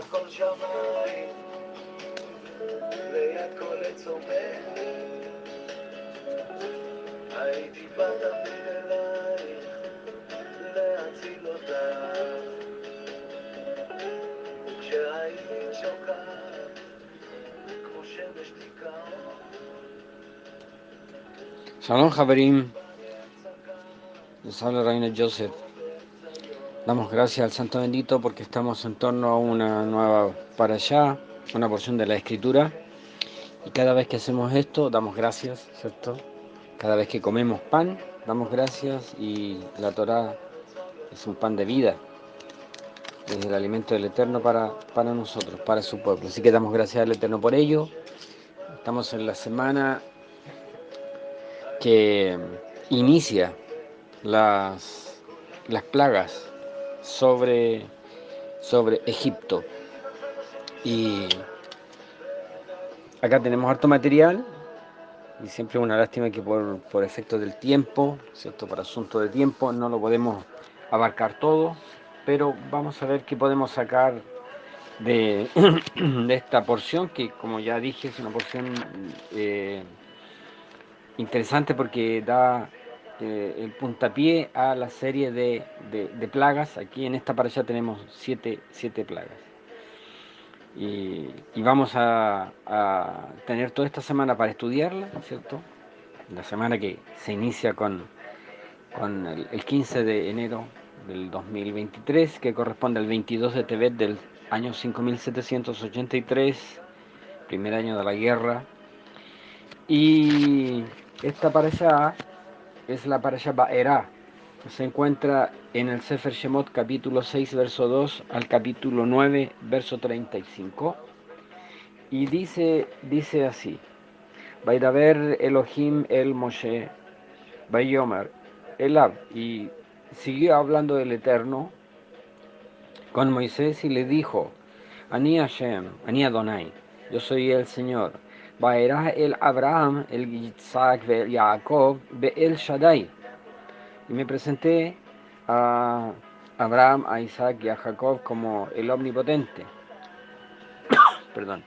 כל שמיים ליד כל עץ עומד הייתי בא תמיד אלייך להציל אותך כשהיית שוקעת כמו שמש דיכאון Shalom Javerim, les habla Reina Joseph. Damos gracias al Santo Bendito porque estamos en torno a una nueva parashá, una porción de la Escritura. Y cada vez que hacemos esto, damos gracias, ¿cierto? Cada vez que comemos pan, damos gracias y la Torá es un pan de vida, es el alimento del Eterno para nosotros, para su pueblo. Así que damos gracias al Eterno por ello. Estamos en la semana que inicia las plagas sobre Egipto. Y acá tenemos harto material y siempre es una lástima que por efectos del tiempo, ¿cierto? Por asunto de tiempo no lo podemos abarcar todo, pero vamos a ver qué podemos sacar de, de esta porción que, como ya dije, es una porción interesante porque da el puntapié a la serie de plagas. Aquí en esta parasha tenemos siete plagas. Y vamos a tener toda esta semana para estudiarla, ¿cierto? La semana que se inicia con el 15 de enero del 2023, que corresponde al 22 de Tevet del año 5783, primer año de la guerra. Y esta parasha es la parasha Ba'erá. Se encuentra en el Sefer Shemot capítulo 6 verso 2 al capítulo 9 verso 35. Y dice así: Vaidaber Elohim el Moshe, Vayomer Elab. Y siguió hablando del Eterno con Moisés y le dijo: Ani Hashem, Ani Adonai, yo soy el Señor. Vaerá el Abraham, el Isaac, el Jacob, el Shaddai. Y me presenté a Abraham, a Isaac y a Jacob como el omnipotente. Perdón.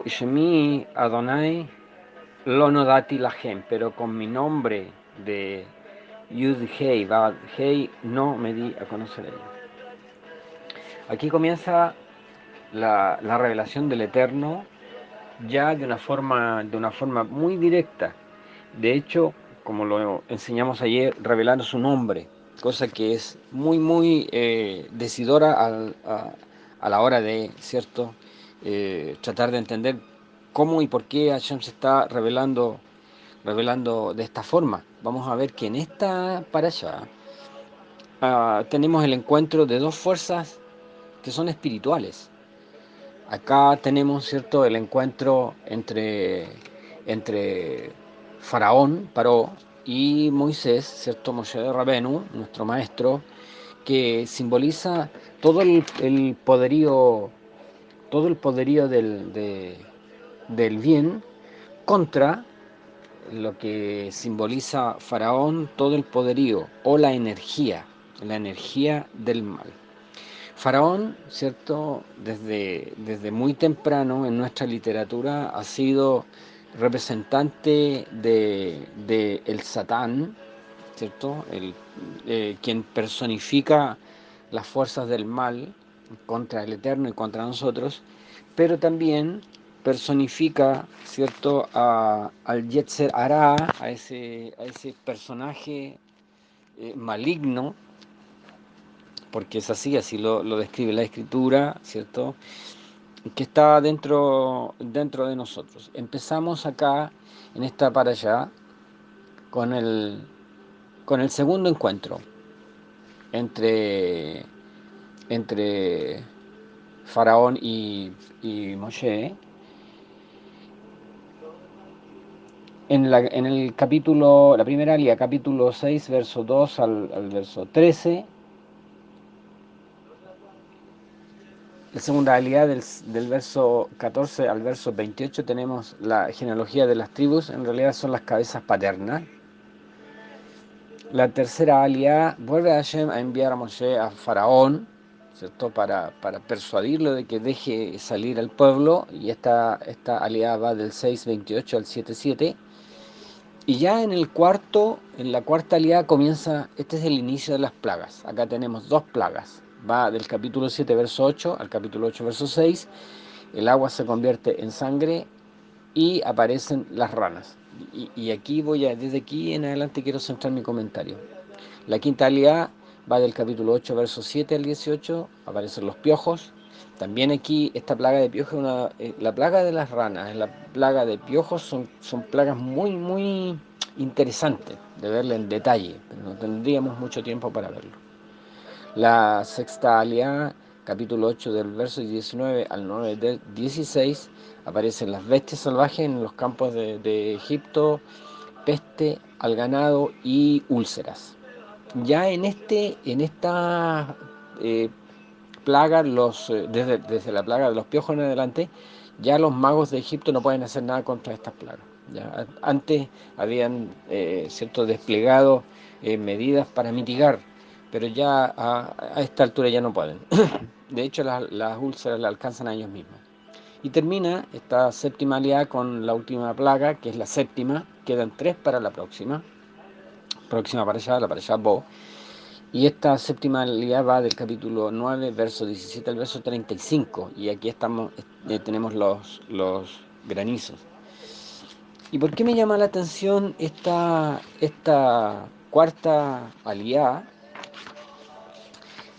Shemi Adonai lo nodati lahem, pero con mi nombre de Yud Hei, Bad Hei, no me di a conocer a ellos. Aquí comienza la revelación del Eterno ya de una forma muy directa. De hecho, como lo enseñamos ayer, revelando su nombre, cosa que es muy decidora a la hora de, ¿cierto? Tratar de entender cómo y por qué Hashem se está revelando de esta forma. Vamos a ver que en esta parasha tenemos el encuentro de dos fuerzas que son espirituales. Acá tenemos, ¿cierto?, el encuentro entre Faraón, Paró, y Moisés, ¿cierto?, Moshe Rabenu, nuestro maestro, que simboliza el poderío, del bien contra lo que simboliza Faraón, todo el poderío o la energía del mal. Faraón, ¿cierto?, desde muy temprano en nuestra literatura ha sido representante de el Satán, ¿cierto?, quien personifica las fuerzas del mal contra el Eterno y contra nosotros, pero también personifica, ¿cierto?, al Yetzer Hará, a ese personaje maligno, porque es así lo describe la Escritura, ¿cierto?, que está dentro de nosotros. Empezamos acá, en esta parashá, con el segundo encuentro entre Faraón y Moshe, en el capítulo, la primera alía, capítulo 6, verso 2 al verso 13. La segunda alía del verso 14 al verso 28 tenemos la genealogía de las tribus, en realidad son las cabezas paternas. La tercera aliá, vuelve a Hashem a enviar a Moshe a Faraón, ¿cierto? Para persuadirlo de que deje salir al pueblo, y esta aliá va del 6:28 al 7:7. Y ya en la cuarta aliá comienza, este es el inicio de las plagas. Acá tenemos dos plagas. Va del capítulo 7, verso 8 al capítulo 8, verso 6. El agua se convierte en sangre y aparecen las ranas. Y aquí desde aquí en adelante quiero centrar mi comentario. La quinta aliá va del capítulo 8, verso 7 al 18, aparecen los piojos. También aquí esta plaga de piojos, la plaga de las ranas, la plaga de piojos son plagas muy interesantes de verla en detalle, pero no tendríamos mucho tiempo para verlo. La sexta aliá, capítulo 8 del verso 19 al 9 del 16, aparecen las bestias salvajes en los campos de Egipto, peste al ganado y úlceras. Ya en esta plaga, desde la plaga de los piojos en adelante, ya los magos de Egipto no pueden hacer nada contra estas plagas. Ya, antes habían cierto desplegado medidas para mitigar, pero ya a esta altura ya no pueden. De hecho, las úlceras la alcanzan a ellos mismos. Y termina esta séptima aliá con la última plaga, que es la séptima. Quedan 3 para la próxima para allá, la para allá Bo. Y esta séptima aliá va del capítulo 9, verso 17 al verso 35. Y aquí tenemos los granizos. ¿Y por qué me llama la atención esta cuarta aliá?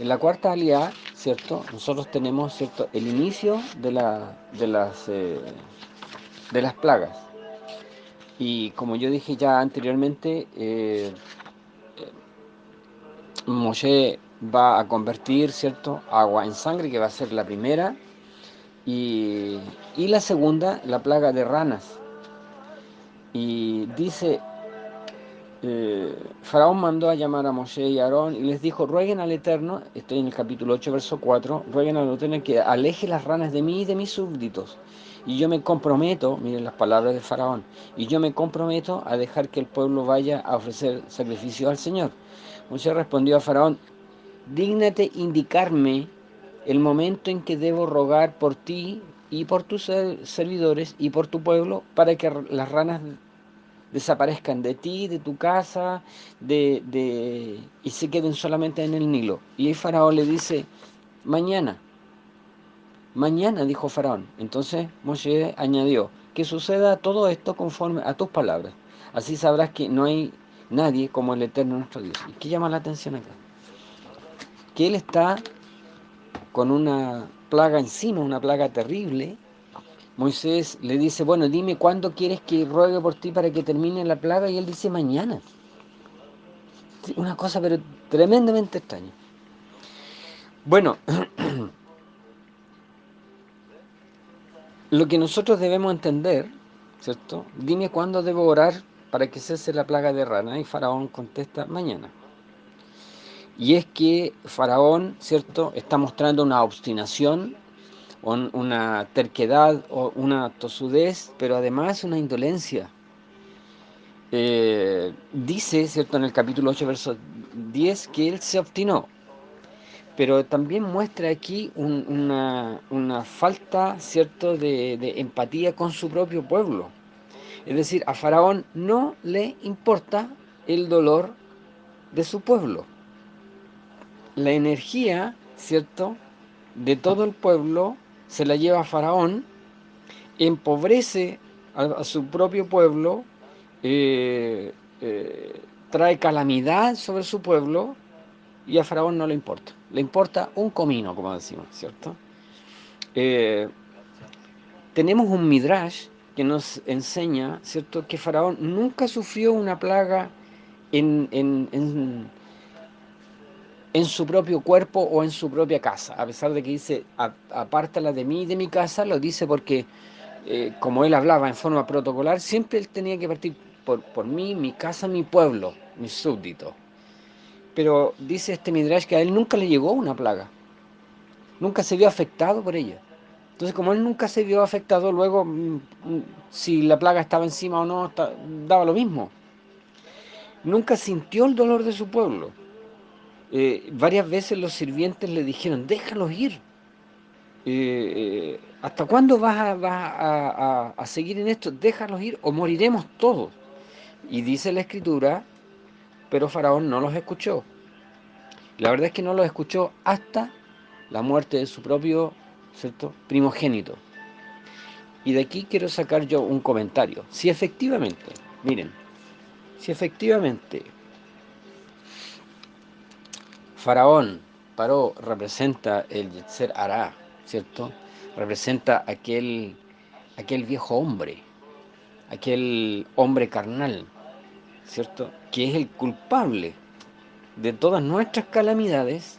En la cuarta aliá, ¿cierto? Nosotros tenemos, ¿cierto?, el inicio de las plagas. Y como yo dije ya anteriormente, Moshe va a convertir, ¿cierto?, agua en sangre, que va a ser la primera, y la segunda, la plaga de ranas. Y dice, Faraón mandó a llamar a Moshe y a Aarón y les dijo, rueguen al Eterno, estoy en el capítulo 8, verso 4, rueguen al Eterno que aleje las ranas de mí y de mis súbditos. Y yo me comprometo, miren las palabras de Faraón, y yo me comprometo a dejar que el pueblo vaya a ofrecer sacrificio al Señor. Moshe respondió a Faraón, dígnate indicarme el momento en que debo rogar por ti y por tus servidores y por tu pueblo para que las ranas desaparezcan de ti, de tu casa, y se queden solamente en el Nilo. Y el Faraón le dice, mañana, mañana, dijo Faraón. Entonces Moshe añadió, que suceda todo esto conforme a tus palabras. Así sabrás que no hay nadie como el Eterno nuestro Dios. ¿Y qué llama la atención acá? Que él está con una plaga encima, una plaga terrible. Moisés le dice, bueno, dime cuándo quieres que ruegue por ti para que termine la plaga, y él dice, mañana. Una cosa pero tremendamente extraña. Bueno, lo que nosotros debemos entender, ¿cierto? Dime cuándo debo orar para que cese la plaga de rana, y Faraón contesta, mañana. Y es que Faraón, ¿cierto?, está mostrando una obstinación, una terquedad o una tosudez, pero además una indolencia. Dice, ¿cierto?, en el capítulo 8, verso 10, que él se obstinó, pero también muestra aquí una falta, ¿cierto?, de empatía con su propio pueblo. Es decir, a Faraón no le importa el dolor de su pueblo. La energía, ¿cierto?, de todo el pueblo se la lleva a Faraón, empobrece a su propio pueblo, eh, trae calamidad sobre su pueblo, y a Faraón no le importa. Le importa un comino, como decimos, ¿cierto? Tenemos un midrash que nos enseña, ¿cierto?, que Faraón nunca sufrió una plaga en su propio cuerpo o en su propia casa, a pesar de que dice, apártala de mí y de mi casa. Lo dice porque, como él hablaba en forma protocolar, siempre él tenía que partir por mí, mi casa, mi pueblo, mis súbditos. Pero dice este midrash que a él nunca le llegó una plaga, nunca se vio afectado por ella. Entonces, como él nunca se vio afectado, luego si la plaga estaba encima o no, daba lo mismo. nunca sintió el dolor de su pueblo. Varias veces los sirvientes le dijeron, déjalos ir. ¿Hasta cuándo vas a seguir en esto? Déjalos ir o moriremos todos. Y dice la escritura, pero Faraón no los escuchó. La verdad es que no los escuchó hasta la muerte de su propio, ¿cierto?, primogénito. Y de aquí quiero sacar yo un comentario. Si efectivamente, miren, si efectivamente Faraón, Paró, representa el Yetzer Hará, ¿cierto? Representa aquel viejo hombre, aquel hombre carnal, ¿cierto? Que es el culpable de todas nuestras calamidades.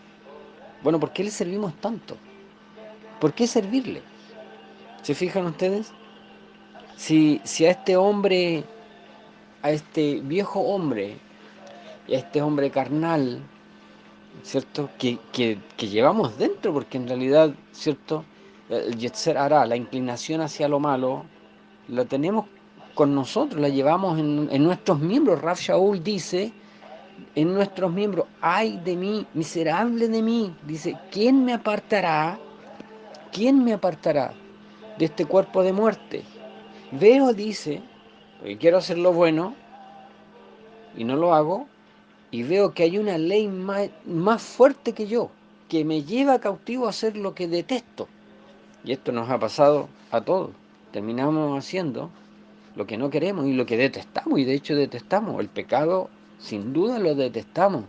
Bueno, ¿por qué le servimos tanto? ¿Por qué servirle? ¿Se fijan ustedes? Si a este hombre, a este viejo hombre, y a este hombre carnal, ¿cierto? Que llevamos dentro, porque en realidad, ¿cierto? El Yetzer Hará, la inclinación hacia lo malo, la tenemos con nosotros, la llevamos en nuestros miembros. Rav Shaul dice, en nuestros miembros, ay de mí, miserable de mí, dice, ¿quién me apartará? ¿Quién me apartará de este cuerpo de muerte? Veo, dice, porque quiero hacer lo bueno y no lo hago, y veo que hay una ley más fuerte que yo, que me lleva cautivo a hacer lo que detesto. Y esto nos ha pasado a todos. Terminamos haciendo lo que no queremos y lo que detestamos, y de hecho detestamos. El pecado, sin duda, lo detestamos,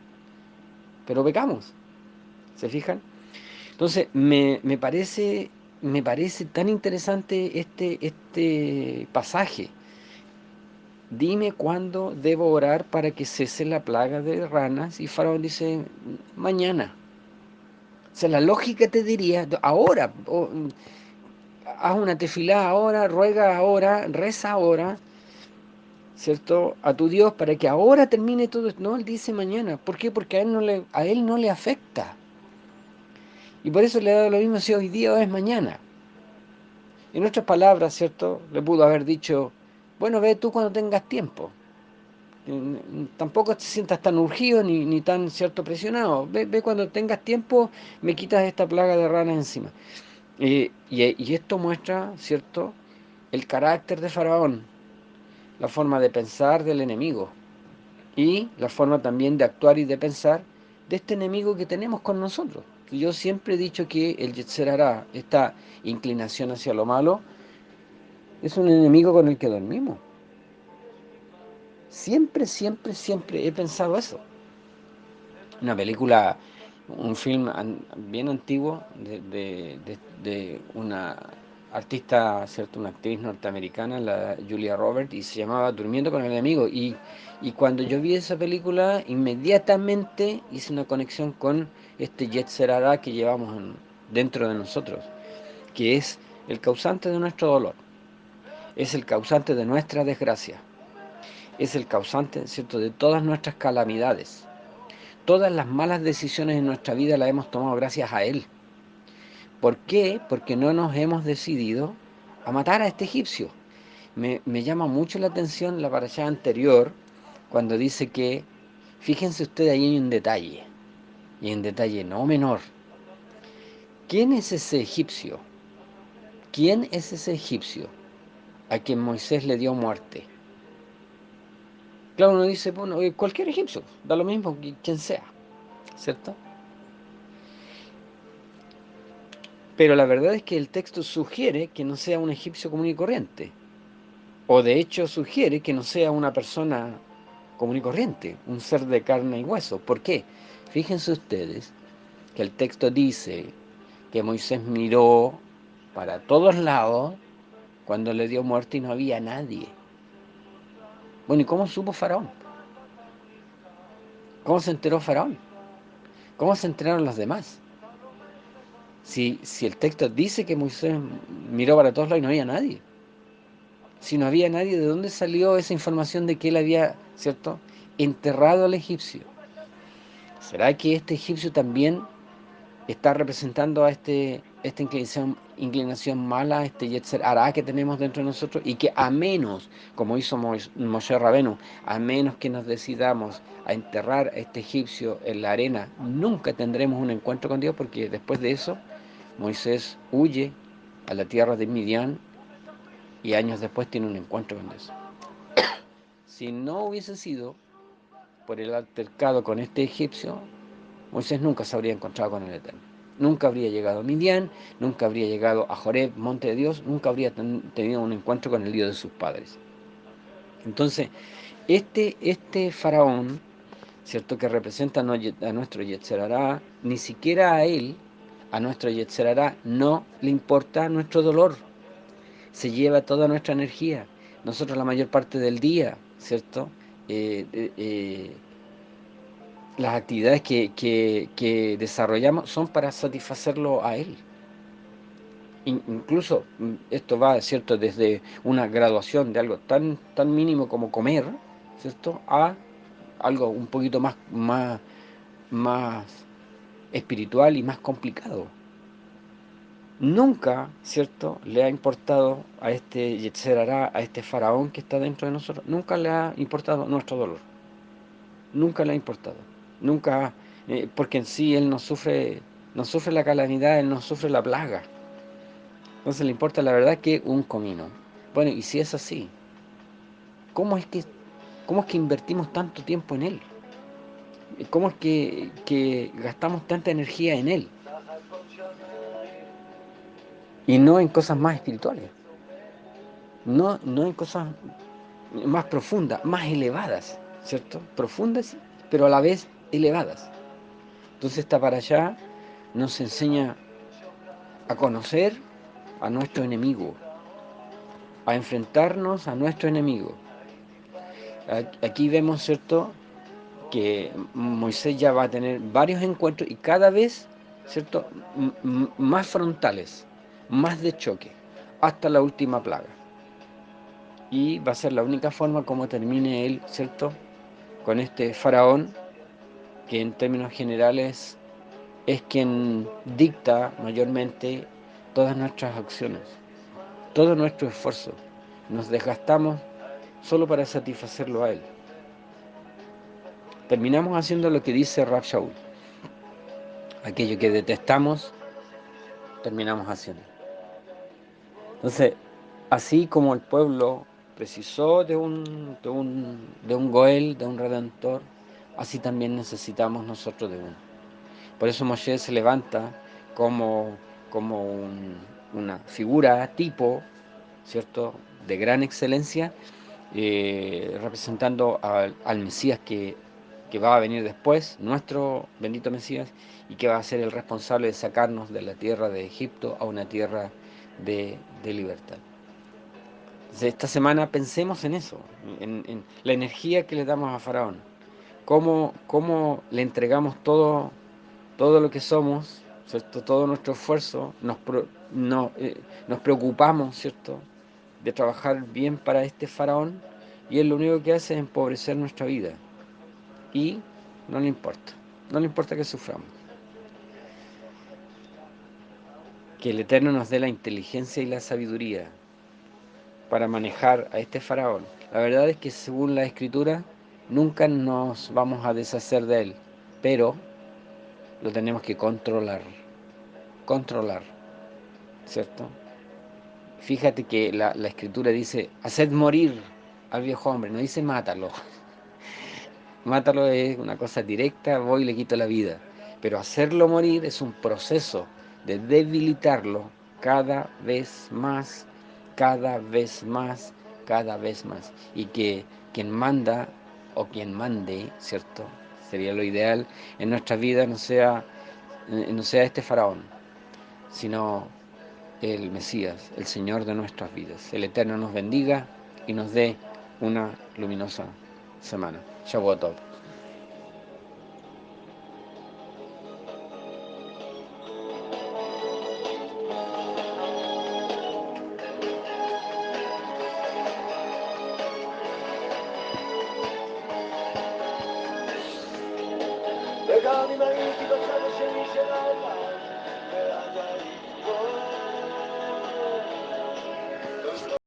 pero pecamos. ¿Se fijan? Entonces, me parece tan interesante este pasaje. Dime cuándo debo orar para que cese la plaga de ranas. Y Faraón dice, mañana. O sea, la lógica te diría, ahora, haz una tefilá ahora, ruega ahora, reza ahora, ¿cierto? A tu Dios para que ahora termine todo esto. No, él dice mañana. ¿Por qué? Porque a él no le afecta. Y por eso le ha dado lo mismo si hoy día o es mañana. En otras palabras, ¿cierto? Le pudo haber dicho, bueno, ve tú cuando tengas tiempo. Tampoco te sientas tan urgido ni tan, ¿cierto?, presionado. Ve cuando tengas tiempo, me quitas esta plaga de ranas encima. Y esto muestra, ¿cierto?, el carácter de Faraón, la forma de pensar del enemigo y la forma también de actuar y de pensar de este enemigo que tenemos con nosotros. Yo siempre he dicho que el Yetzer Hará, esta inclinación hacia lo malo, es un enemigo con el que dormimos. Siempre, siempre, siempre he pensado eso. Una película, un film bien antiguo de una artista, ¿cierto? Una actriz norteamericana, la Julia Roberts, y se llamaba Durmiendo con el enemigo. Y cuando yo vi esa película, inmediatamente hice una conexión con este Yetzer Hará que llevamos dentro de nosotros, que es el causante de nuestro dolor, es el causante de nuestra desgracia, es el causante, ¿cierto?, de todas nuestras calamidades. Todas las malas decisiones en nuestra vida las hemos tomado gracias a él. ¿Por qué? Porque no nos hemos decidido a matar a este egipcio. Me llama mucho la atención la parashá anterior, cuando dice que, fíjense ustedes, ahí hay un detalle, y un detalle no menor. ¿Quién es ese egipcio? ¿Quién es ese egipcio a quien Moisés le dio muerte? Claro, uno dice, bueno, cualquier egipcio, da lo mismo quien sea, ¿cierto? Pero la verdad es que el texto sugiere que no sea un egipcio común y corriente. O de hecho sugiere que no sea una persona común y corriente, un ser de carne y hueso. ¿Por qué? Fíjense ustedes que el texto dice que Moisés miró para todos lados cuando le dio muerte y no había nadie. Bueno, ¿y cómo supo Faraón? ¿Cómo se enteró Faraón? ¿Cómo se enteraron los demás? Si el texto dice que Moisés miró para todos lados y no había nadie. Si no había nadie, ¿de dónde salió esa información de que él había, ¿cierto?, enterrado al egipcio? ¿Será que este egipcio también está representando a este esta inclinación mala, este Yetzer Hará que tenemos dentro de nosotros, y que a menos, como hizo Moshe Rabenu, a menos que nos decidamos a enterrar a este egipcio en la arena, nunca tendremos un encuentro con Dios, porque después de eso Moisés huye a la tierra de Midian y años después tiene un encuentro con Dios. Si no hubiese sido por el altercado con este egipcio, Moisés nunca se habría encontrado con el Eterno. Nunca habría llegado a Midian, nunca habría llegado a Joreb, monte de Dios, nunca habría tenido un encuentro con el Dios de sus padres. Entonces, este faraón, ¿cierto?, que representa a nuestro Yetzer Hará, ni siquiera a él, a nuestro Yetzer Hará, no le importa nuestro dolor. Se lleva toda nuestra energía. Nosotros la mayor parte del día, ¿cierto? Eh, eh, eh, las actividades que desarrollamos son para satisfacerlo a él. Incluso esto va, ¿cierto?, desde una graduación de algo tan mínimo como comer, ¿cierto?, a algo un poquito más espiritual y más complicado. Nunca, ¿cierto?, le ha importado a este Yetzer Hará, a este faraón que está dentro de nosotros, nunca le ha importado nuestro dolor. Nunca le ha importado. Nunca, porque en sí él no sufre la calamidad, él no sufre la plaga. Entonces le importa la verdad que un comino. Bueno, y si es así, ¿cómo es que, cómo es que invertimos tanto tiempo en él? ¿Cómo es que gastamos tanta energía en él? Y no en cosas más espirituales. No en cosas más profundas, más elevadas, ¿cierto? Profundas, pero a la vez elevadas. Entonces esta para allá nos enseña a conocer a nuestro enemigo, a enfrentarnos a nuestro enemigo. Aquí vemos, ¿cierto?, que Moisés ya va a tener varios encuentros y cada vez, ¿cierto?, más frontales, más de choque, hasta la última plaga. Y va a ser la única forma como termine él, ¿cierto?, con este faraón, que en términos generales es quien dicta mayormente todas nuestras acciones, todo nuestro esfuerzo. Nos desgastamos solo para satisfacerlo a él. Terminamos haciendo lo que dice Rab Shaul. Aquello que detestamos, terminamos haciendo. Entonces, así como el pueblo precisó de un Goel, de un Redentor, así también necesitamos nosotros de uno. Por eso Moshe se levanta como una figura tipo, ¿cierto?, de gran excelencia, representando al Mesías que va a venir después, nuestro bendito Mesías, y que va a ser el responsable de sacarnos de la tierra de Egipto a una tierra de libertad. Entonces, esta semana pensemos en eso, en la energía que le damos a Faraón, cómo le entregamos todo lo que somos, ¿cierto?, todo nuestro esfuerzo, nos preocupamos, ¿cierto?, de trabajar bien para este faraón, y él lo único que hace es empobrecer nuestra vida. Y no le importa que suframos. Que el Eterno nos dé la inteligencia y la sabiduría para manejar a este faraón. La verdad es que según la Escritura, nunca nos vamos a deshacer de él, pero lo tenemos que controlar, ¿cierto? Fíjate que la Escritura dice, haced morir al viejo hombre, no dice mátalo. Mátalo es una cosa directa, voy y le quito la vida. Pero hacerlo morir es un proceso de debilitarlo cada vez más, cada vez más, cada vez más. Y que quien manda o quien mande, ¿cierto?, sería lo ideal en nuestra vida, no sea este faraón, sino el Mesías, el Señor de nuestras vidas. El Eterno nos bendiga y nos dé una luminosa semana. Shavuot Tov. וגם אם הייתי בצד השני